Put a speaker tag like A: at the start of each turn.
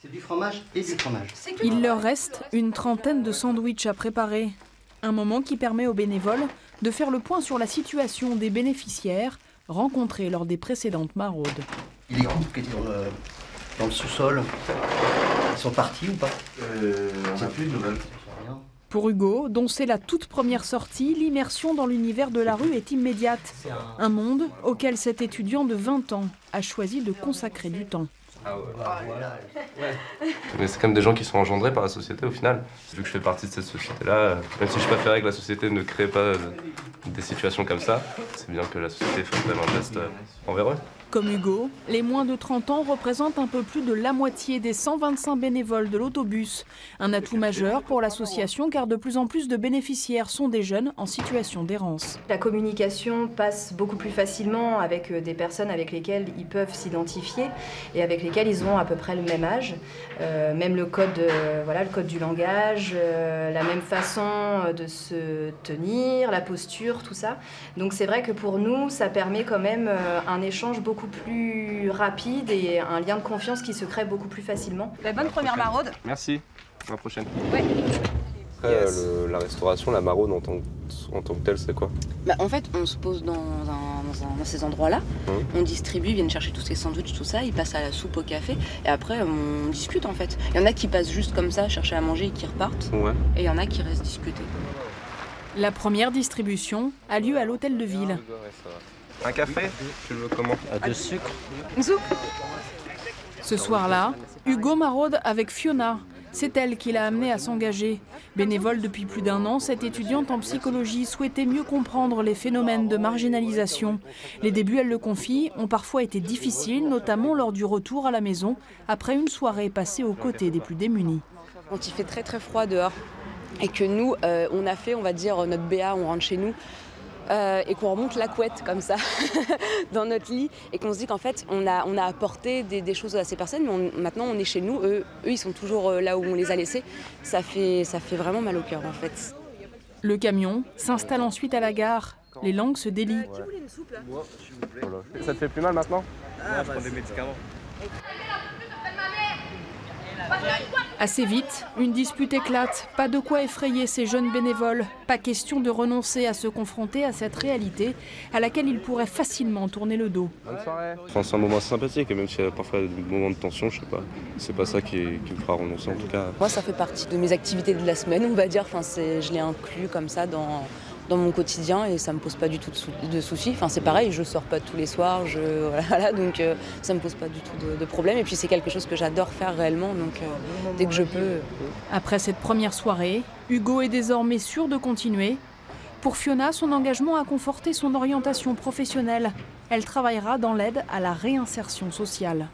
A: C'est du fromage et du fromage.
B: Il leur reste une trentaine de sandwichs à préparer. Un moment qui permet aux bénévoles de faire le point sur la situation des bénéficiaires rencontrés lors des précédentes maraudes.
A: Les groupes qui étaient dans le sous-sol, ils sont partis ou pas?
C: On n'a plus de nouvelles.
B: Pour Hugo, dont c'est la toute première sortie, l'immersion dans l'univers de la rue est immédiate. Un monde auquel cet étudiant de 20 ans a choisi de consacrer du temps.
C: Ah ouais. Mais c'est comme des gens qui sont engendrés par la société au final. Vu que je fais partie de cette société-là, même si je préférais que la société ne crée pas des situations comme ça, c'est bien que la société fasse vraiment un geste envers eux.
B: Comme Hugo, les moins de 30 ans représentent un peu plus de la moitié des 125 bénévoles de l'autobus. Un atout majeur pour l'association car de plus en plus de bénéficiaires sont des jeunes en situation d'errance.
D: La communication passe beaucoup plus facilement avec des personnes avec lesquelles ils peuvent s'identifier et avec lesquelles ils ont à peu près le même âge. Même le code du langage, la même façon de se tenir, la posture, tout ça. Donc c'est vrai que pour nous, ça permet quand même un échange beaucoup plus rapide et un lien de confiance qui se crée beaucoup plus facilement.
E: Bonne première maraude.
C: Merci, à la prochaine.
E: Ouais.
C: Après, la restauration, la maraude en tant que telle, c'est quoi?
F: En fait, on se pose dans ces endroits-là, on distribue, ils viennent chercher tous ces sandwichs, tout ça, ils passent à la soupe, au café, et après on discute en fait. Il y en a qui passent juste comme ça, chercher à manger et qui repartent, et il y en a qui restent discuter.
B: La première distribution a lieu à l'hôtel de ville.
C: Un café? Tu le veux comment?
A: De sucre.
E: Une soupe.
B: Ce soir-là, Hugo maraude avec Fiona. C'est elle qui l'a amené à s'engager. Bénévole depuis plus d'1 an, cette étudiante en psychologie souhaitait mieux comprendre les phénomènes de marginalisation. Les débuts, elle le confie, ont parfois été difficiles, notamment lors du retour à la maison, après une soirée passée aux côtés des plus démunis.
F: Quand il fait très très froid dehors, et que nous, on a fait, on va dire, notre BA, on rentre chez nous, et qu'on remonte la couette comme ça dans notre lit et qu'on se dit qu'en fait on a apporté des choses à ces personnes, mais maintenant on est chez nous, eux ils sont toujours là où on les a laissés. Ça fait vraiment mal au cœur en fait.
B: Le camion s'installe ensuite à la gare. Les langues se délient.
C: Ça te fait plus mal maintenant?
G: Moi, je prends des médicaments.
B: Assez vite, une dispute éclate. Pas de quoi effrayer ces jeunes bénévoles. Pas question de renoncer à se confronter à cette réalité à laquelle ils pourraient facilement tourner le dos.
C: Bonne soirée. Enfin, c'est un moment sympathique, et même s'il y a parfois des moments de tension, je sais pas. C'est pas ça qui me fera renoncer en tout cas.
F: Moi ça fait partie de mes activités de la semaine, on va dire. Enfin, je l'ai inclus comme ça dans mon quotidien et ça me pose pas du tout de soucis. Enfin, c'est pareil, je sors pas tous les soirs, voilà, donc ça me pose pas du tout de problème. Et puis c'est quelque chose que j'adore faire réellement, donc dès que je peux.
B: Après cette première soirée, Hugo est désormais sûr de continuer. Pour Fiona, son engagement a conforté son orientation professionnelle. Elle travaillera dans l'aide à la réinsertion sociale.